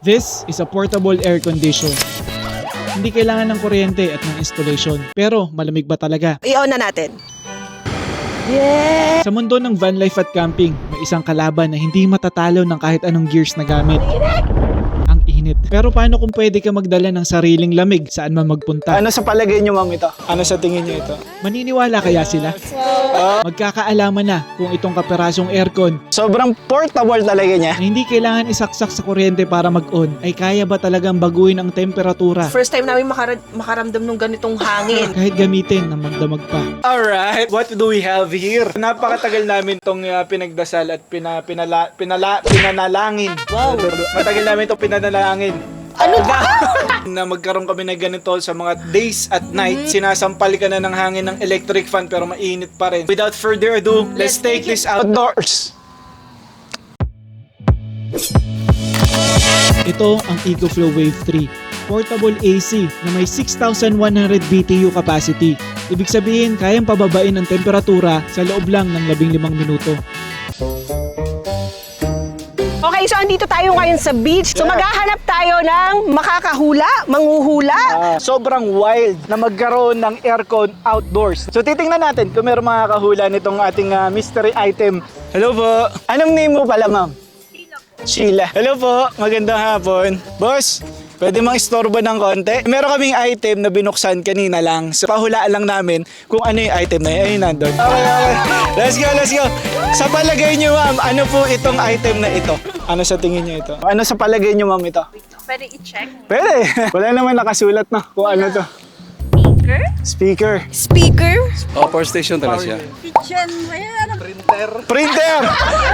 This is a portable air condition. Hindi kailangan ng kuryente at ng installation. Pero malamig ba talaga? I-on na natin. Yeah! Sa mundo ng van life at camping, may isang kalaban na hindi matatalo ng kahit anong gears na gamit. Ang init. Pero paano kung pwede ka magdala ng sariling lamig saan man magpunta? Ano sa palagay nyo, ma'am, ito? Ano sa tingin nyo ito? Maniniwala kaya sila? Magkakaalaman na kung itong kaperasong aircon Sobrang portable talaga niya. na hindi kailangan isaksak sa kuryente para mag-on ay kaya ba talagang baguhin ang temperatura First time namin makaramdam ng ganitong hangin. kahit gamitin ng magdamag pa? Alright, what do we have here? Napakatagal namin itong pinagdasal at pinanalangin. Wow. Matagal namin itong pinanalangin. Ano ba? Na magkaroon kami ng ganito sa mga days at night, sinasampal ka na ng hangin ng electric fan pero mainit pa rin. Without further ado, let's take this outdoors. Ito ang EcoFlow Wave 3, portable AC na may 6,100 BTU capacity. Ibig sabihin, kayang pababain ang temperatura sa loob lang ng 15 minuto. Okay, so andito tayo ngayon sa beach. So maghahanap tayo ng makakahula, manghuhula. Sobrang wild na magkaroon ng aircon outdoors. So titingnan natin kung meron makakahula nitong ating mystery item. Hello po. Anong name mo pala, ma'am? Sheila. Hello po. Magandang hapon. Boss, pwede mang istorbo ng konti? Meron kaming item na binuksan kanina lang. So pahulaan lang namin kung ano yung item na yun. Ayun, nandun. Okay. Let's go, let's go. Sa palagay nyo, ma'am, ano po itong item na ito? Ano sa tingin nyo ito? Ano sa palagay nyo, ma'am, ito? Pwede i-check. Pwede. Wala naman nakasulat na kung ano to. Speaker? Speaker. Speaker. Oh, power station talaga siya. Kitchen. Ayan, ano? Printer.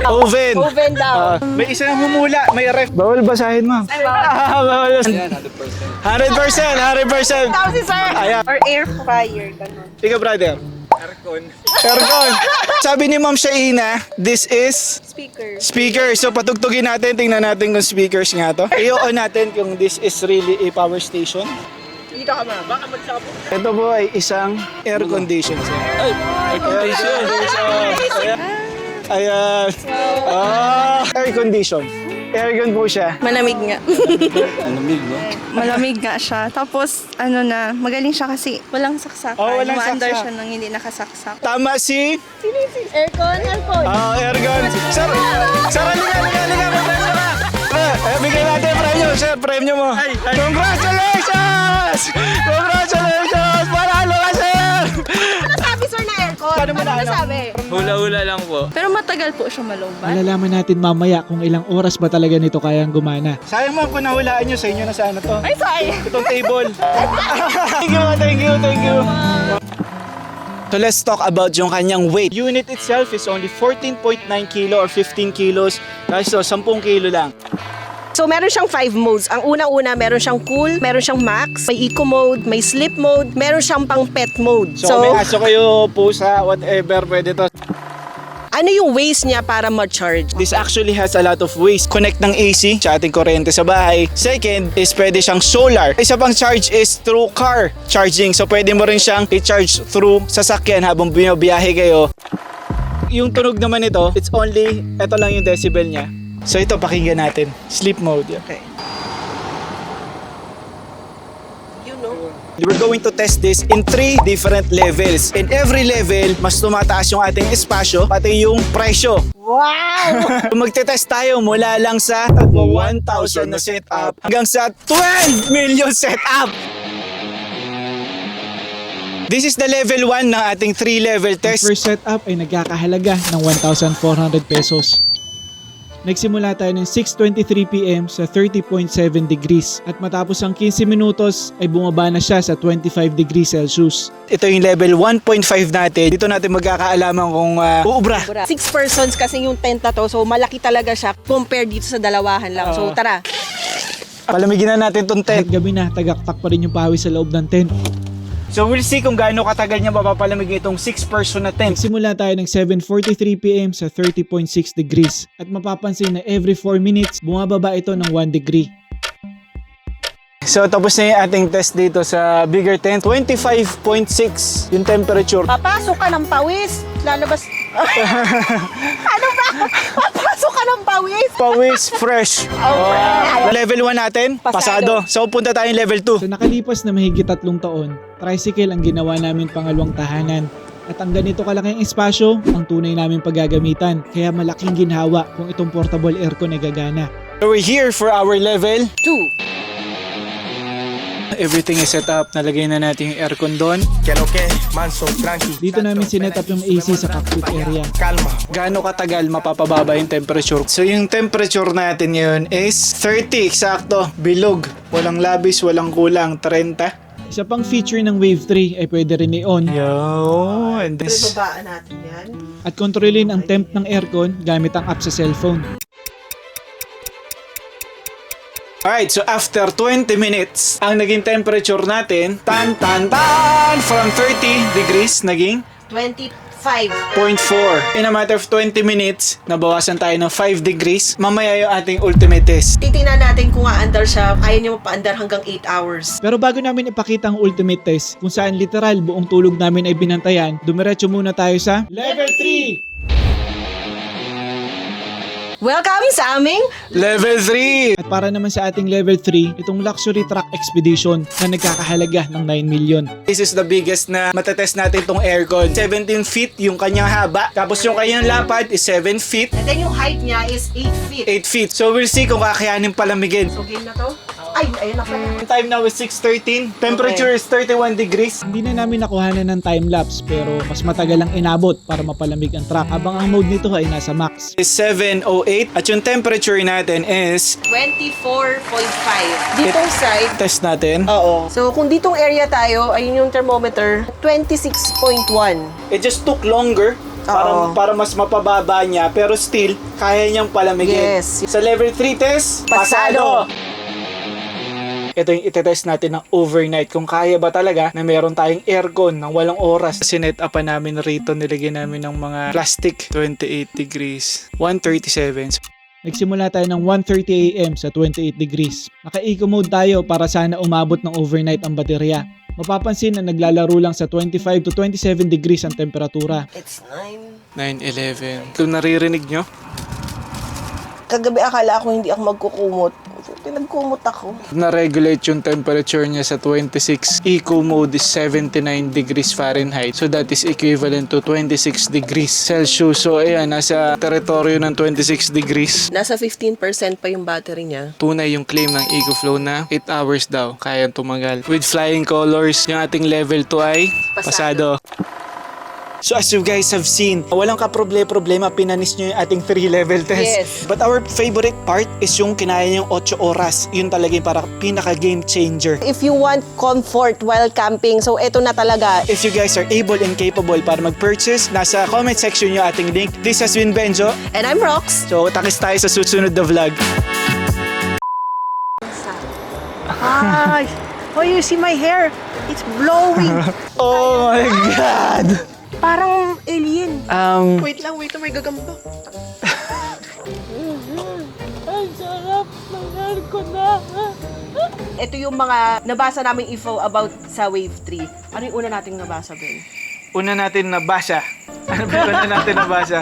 Oven. Oven daw. May isang humula. May ref. Bawal basahin, ma'am. Bawal. 100%. 100%. Tao si sir. Ayan. Or air fryer. Ganun. Ikaw, brother. Aircon. Sabi ni Ma'am Shaina, this is Speaker. speaker. So patugtugin natin, tingnan natin kung speakers nga to. I-on natin kung this is really a power station. Dito ka ma. Baka magsabo. Ito po ay isang air condition. Air condition. Ayan. Air condition. Aircon po siya. Malamig nga. Malamig, no? Malamig nga siya. Tapos, ano na, magaling siya kasi walang saksakan. Oh, walang Umaandar saksak. siya nang hindi nakasaksak. Tama si... Aircon. aircon. Sir, halika. Premyo ka. Bigay natin premyo. Sir, premyo mo. Congratulations! Congratulations! Panalo ka, sir! Sabi sir na aircon. Paano mo na alam? sabi? Hula-hula lang po. Pero matagal po siya malumban. Malalaman natin mamaya kung ilang oras ba talaga nito kayang gumana. Sayang ma'am kung nahulaan nyo sa inyo na sa ano to. Ay, sorry. Itong table. Thank you. So let's talk about yung kanyang weight. Unit itself is only 14.9 kilo or 15 kilos. Guys, so 10 kilo lang. So meron siyang 5 modes. Ang unang-una, meron siyang cool, meron siyang max, may eco mode, may sleep mode, meron siyang pang pet mode. So may aso kayo, pusa, whatever, pwede to. Ano yung ways niya para ma-charge? This actually has a lot of ways. Connect ng AC sa ating kuryente sa bahay. Second is pwede siyang solar. Isa pang charge is through car charging. So pwede mo rin siyang i-charge through sasakyan habang binabiyahe kayo. Yung tunog naman ito, it's only, ito lang yung decibel niya. So ito, pakinggan natin. Sleep mode. Okay. We're going to test this in 3 different levels. In every level, mas tumataas yung ating espasyo, pati yung presyo. Wow! Magte-test tayo mula lang sa 1,000 na setup hanggang sa 12 million setup. This is the level 1 ng ating 3-level Ang test. first setup ay nagkakahalaga ng 1,400 pesos. Nagsimula tayo ng 6:23 PM sa 30.7 degrees at matapos ang 15 minutos ay bumaba na siya sa 25 degrees Celsius. Ito yung level 1.5 natin. Dito natin magkakaalaman kung uubra. 6 persons kasi yung tent na to, so malaki talaga siya compared dito sa dalawahan lang. So tara. Palamigin na natin tong Kahit tent. gabi na, tagaktak pa rin yung pawis sa loob ng tent. So we'll see kung gaano katagal niya mapapalamig itong 6-person na tent. Nagsimula tayo ng 7:43 PM sa 30.6 degrees at mapapansin na every 4 minutes bumababa ito ng 1 degree. So tapos na yung ating test dito sa bigger tent. 25.6 yung temperature. Papasok ka ng pawis, lalabas. Ano ba? Papasok ka ng pawis. Pawis fresh. Level 1 natin, pasado. So punta tayong level 2. Sa nakalipas na mahigit 3 taon, tricycle ang ginawa namin pangalawang tahanan. At ang ganito kalaking espasyo, ang tunay namin paggagamitan. Kaya malaking ginhawa kung itong portable aircon ay gagana. So we're here for our level 2. Everything is set up. Nalagay na natin yung aircon doon. Que lo que, manso, tranqui. Dito namin sinet up yung AC sa cockpit area. Calma. Gaano katagal mapapababa yung temperature? So yung temperature natin ngayon is 30 eksakto. Bilog. Walang labis, walang kulang. 30. Isa pang feature ng Wave 3 ay pwede rin i-on Yo, and this. Babaan natin yan. at kontrolin ang temp ng aircon gamit ang app sa cellphone. Alright, so after 20 minutes, ang naging temperature natin, from 30 degrees, naging 25. 0.4. In a matter of 20 minutes, nabawasan tayo ng 5 degrees. Mamaya yung ating ultimate test. Titingnan natin kung aandar siya, kaya niya mapaandar hanggang 8 hours. Pero bago namin ipakita ang ultimate test, kung saan literal buong tulog namin ay binantayan, dumiretso muna tayo sa Level 3! Welcome sa aming Level 3! At para naman sa ating Level 3, itong luxury truck expedition na nagkakahalaga ng 9 million. This is the biggest na matetest natin itong aircon. 17 feet yung kanyang haba. Tapos yung kanyang lapad is 7 feet. and then yung height niya is 8 feet. 8 feet. So we'll see kung kakayanin palamigin. So game na to? Ay, ayun na pala. Yung time now is 6:13. Temperature is 31 degrees. Hindi na namin nakuhanan ng time-lapse pero mas matagal ang inabot para mapalamig ang truck habang ang mode nito ay nasa max. Is 7:08 at yung temperature natin is 24.5. Ditong side, test natin. oo. So kung ditong area tayo, ayun yung thermometer, 26.1. It just took longer Oo. para mas mapababa niya pero still kaya niyang palamigin. Yes. Sa level 3 test, Pasado. Ito yung itetest natin ng overnight kung kaya ba talaga na meron tayong aircon ng walang oras. Sinet up pa namin rito, nilagyan namin ng mga plastic. 28 degrees, 137. Nagsimula tayo ng 1:30 AM sa 28 degrees. Naka-eco mode tayo para sana umabot ng overnight ang baterya. Mapapansin na naglalaro lang sa 25 to 27 degrees ang temperatura. It's 9. 9:11. Kung naririnig nyo, Kagabi akala ko hindi ako magkukumot. Nagkumot ako. na-regulate yung temperature niya sa 26. Eco mode is 79 degrees Fahrenheit. So that is equivalent to 26 degrees Celsius. So ayan, nasa teritoryo ng 26 degrees. Nasa 15% pa yung battery niya. Tunay yung claim ng EcoFlow na 8 hours daw kayang tumagal. With flying colors, yung ating level 2 ay pasado. So as you guys have seen, walang ka-problema, pinanis nyo yung ating 3-level test. Yes. But our favorite part is yung kinaya yung 8 oras. Yun talaga yung parang pinaka-game changer. If you want comfort while camping, so eto na talaga. If you guys are able and capable para mag-purchase, nasa comment section yung ating link. This has been Benjo. And I'm Rox. So takis tayo sa susunod na vlog. Ay, oh, you see my hair? It's blowing. Oh my God! Parang alien. Wait lang, may gagamba. Ito yung mga nabasa naming info about sa Wave 3. Ano yung una nating nabasa, Ben? Una natin nabasa. Ano ba yung una natin nabasa?